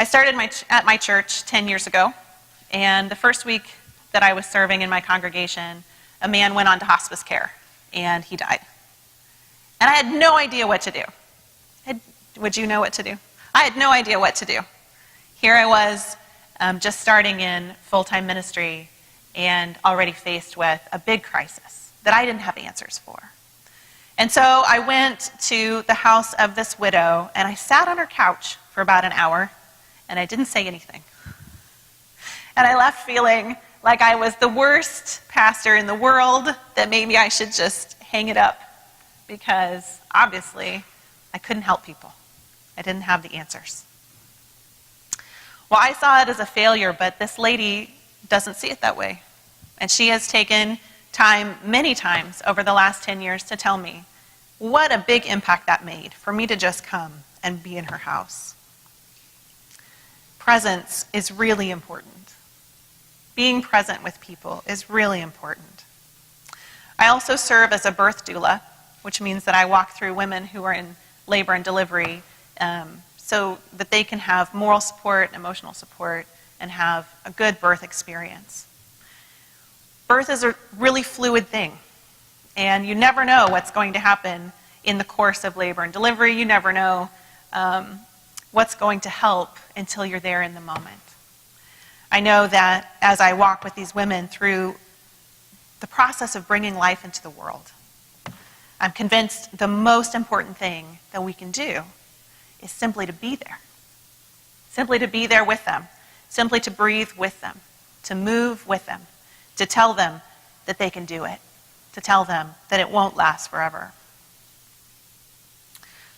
I started at my church 10 years ago, and the first week that I was serving in my congregation, a man went on to hospice care, and he died. And I had no idea what to do. Would you know what to do? I had no idea what to do. Here I was, just starting in full-time ministry, and already faced with a big crisis that I didn't have answers for. And so I went to the house of this widow, and I sat on her couch for about an hour, and I didn't say anything. And I left feeling like I was the worst pastor in the world, that maybe I should just hang it up, because obviously I couldn't help people. I didn't have the answers. Well, I saw it as a failure, but this lady doesn't see it that way. And she has taken time many times over the last 10 years to tell me what a big impact that made for me to just come and be in her house. Presence is really important. Being present with people is really important. I also serve as a birth doula, which means that I walk through women who are in labor and delivery so that they can have moral support, emotional support, and have a good birth experience. Birth is a really fluid thing, and you never know what's going to happen in the course of labor and delivery. You never know what's going to help until you're there in the moment. I know that as I walk with these women through the process of bringing life into the world, I'm convinced the most important thing that we can do is simply to be there. Simply to be there with them. Simply to breathe with them. To move with them. To tell them that they can do it. To tell them that it won't last forever.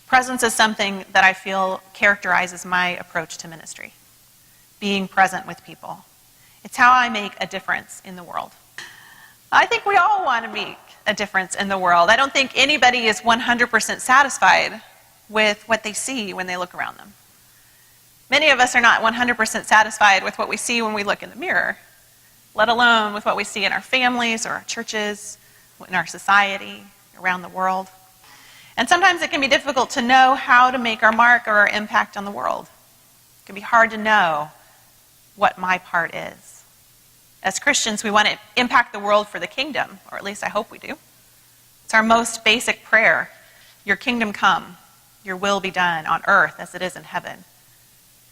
Presence is something that I feel characterizes my approach to ministry. Being present with people. It's how I make a difference in the world. I think we all want to make a difference in the world. I don't think anybody is 100% satisfied with what they see when they look around them. Many of us are not 100% satisfied with what we see when we look in the mirror, let alone with what we see in our families or our churches, in our society, around the world. And sometimes it can be difficult to know how to make our mark or our impact on the world. It can be hard to know what my part is. As Christians, we want to impact the world for the kingdom, or at least I hope we do. It's our most basic prayer. Your kingdom come, your will be done on earth as it is in heaven.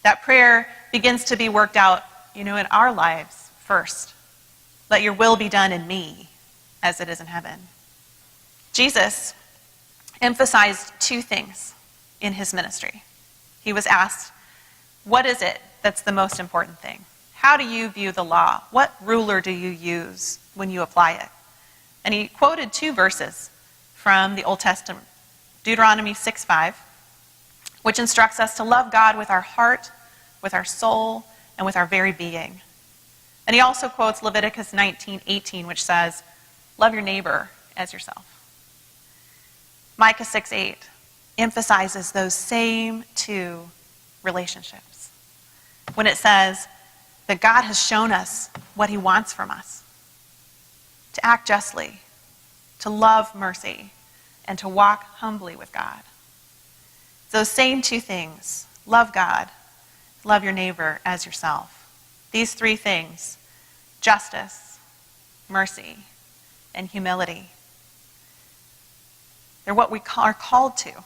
That prayer begins to be worked out, in our lives first. Let your will be done in me as it is in heaven. Jesus emphasized two things in his ministry. He was asked, what is it that's the most important thing? How do you view the law? What ruler do you use when you apply it? And he quoted two verses from the Old Testament, Deuteronomy 6:5, which instructs us to love God with our heart, with our soul, and with our very being. And he also quotes Leviticus 19:18, which says, love your neighbor as yourself. Micah 6:8 emphasizes those same two relationships when it says that God has shown us what he wants from us: to act justly, to love mercy, and to walk humbly with God. Those same two things, love God, love your neighbor as yourself. These three things, justice, mercy, and humility, they're what we are called to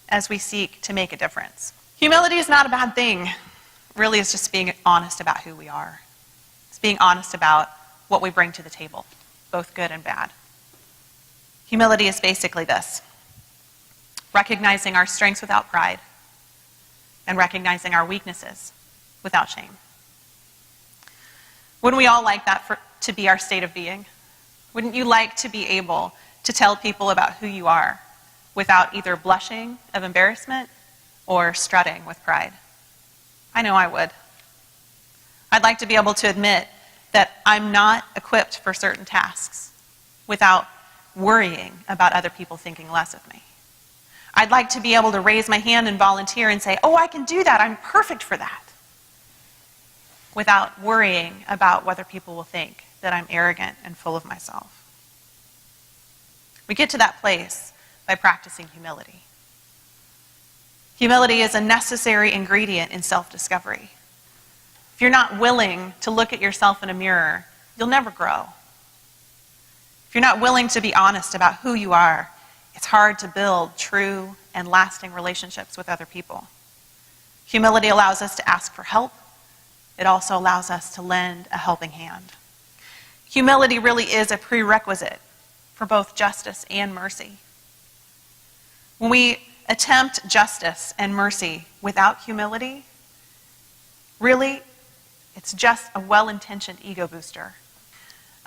as we seek to make a difference. Humility is not a bad thing. Really, it's just being honest about who we are. It's being honest about what we bring to the table, both good and bad. Humility is basically this: recognizing our strengths without pride and recognizing our weaknesses without shame. Wouldn't we all like that to be our state of being? Wouldn't you like to be able to tell people about who you are without either blushing of embarrassment or strutting with pride? I know I would. I'd like to be able to admit that I'm not equipped for certain tasks without worrying about other people thinking less of me. I'd like to be able to raise my hand and volunteer and say, oh, I can do that, I'm perfect for that, without worrying about whether people will think that I'm arrogant and full of myself. We get to that place by practicing humility. Humility is a necessary ingredient in self-discovery. If you're not willing to look at yourself in a mirror, you'll never grow. If you're not willing to be honest about who you are, it's hard to build true and lasting relationships with other people. Humility allows us to ask for help. It also allows us to lend a helping hand. Humility really is a prerequisite for both justice and mercy. When we attempt justice and mercy without humility, really, it's just a well-intentioned ego booster.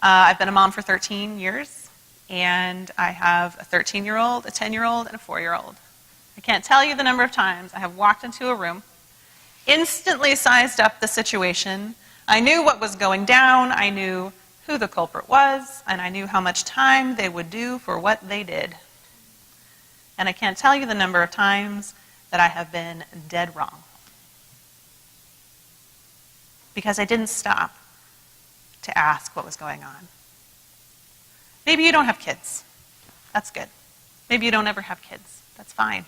I've been a mom for 13 years, and I have a 13-year-old, a 10-year-old, and a 4-year-old. I can't tell you the number of times I have walked into a room, instantly sized up the situation. I knew what was going down, I knew who the culprit was, and I knew how much time they would do for what they did. And I can't tell you the number of times that I have been dead wrong. Because I didn't stop to ask what was going on. Maybe you don't have kids. That's good. Maybe you don't ever have kids. That's fine.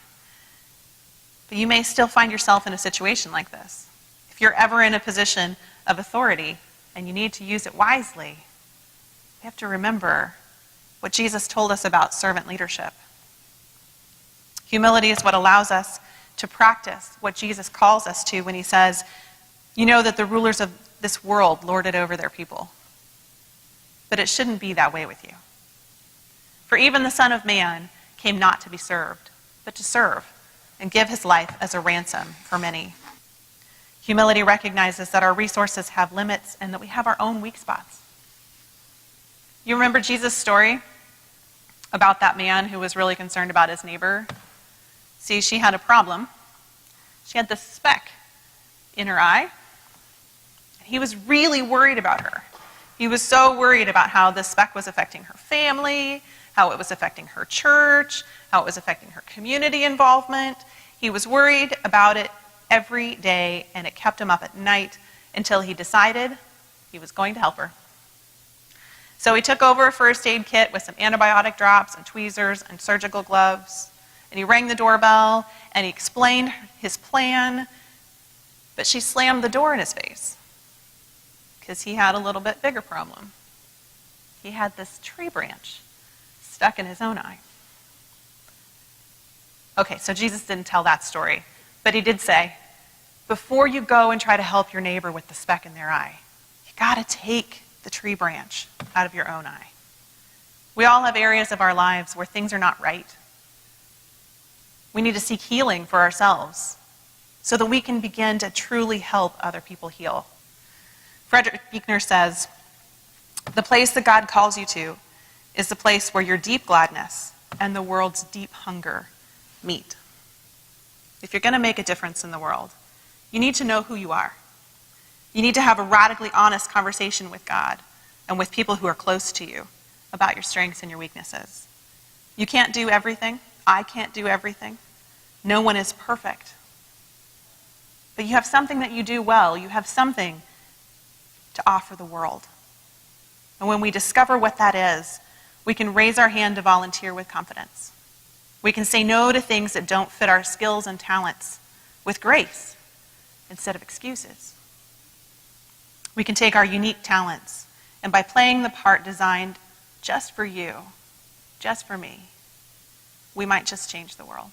But you may still find yourself in a situation like this. If you're ever in a position of authority and you need to use it wisely, you have to remember what Jesus told us about servant leadership. Humility is what allows us to practice what Jesus calls us to when he says, you know that the rulers of this world lord it over their people. But it shouldn't be that way with you. For even the Son of Man came not to be served, but to serve and give his life as a ransom for many. Humility recognizes that our resources have limits and that we have our own weak spots. You remember Jesus' story about that man who was really concerned about his neighbor? See, she had a problem. She had this speck in her eye. He was really worried about her. He was so worried about how this speck was affecting her family, how it was affecting her church, how it was affecting her community involvement. He was worried about it every day, and it kept him up at night until he decided he was going to help her. So he took over a first aid kit with some antibiotic drops and tweezers and surgical gloves, and he rang the doorbell, and he explained his plan, but she slammed the door in his face because he had a little bit bigger problem. He had this tree branch stuck in his own eye. Okay, so Jesus didn't tell that story, but he did say, before you go and try to help your neighbor with the speck in their eye, you got to take the tree branch out of your own eye. We all have areas of our lives where things are not right. We need to seek healing for ourselves so that we can begin to truly help other people heal. Frederick Buechner says, the place that God calls you to is the place where your deep gladness and the world's deep hunger meet. If you're going to make a difference in the world, you need to know who you are. You need to have a radically honest conversation with God and with people who are close to you about your strengths and your weaknesses. You can't do everything. I can't do everything. No one is perfect. But you have something that you do well. You have something to offer the world. And when we discover what that is, we can raise our hand to volunteer with confidence. We can say no to things that don't fit our skills and talents with grace instead of excuses. We can take our unique talents, and by playing the part designed just for you, just for me, we might just change the world.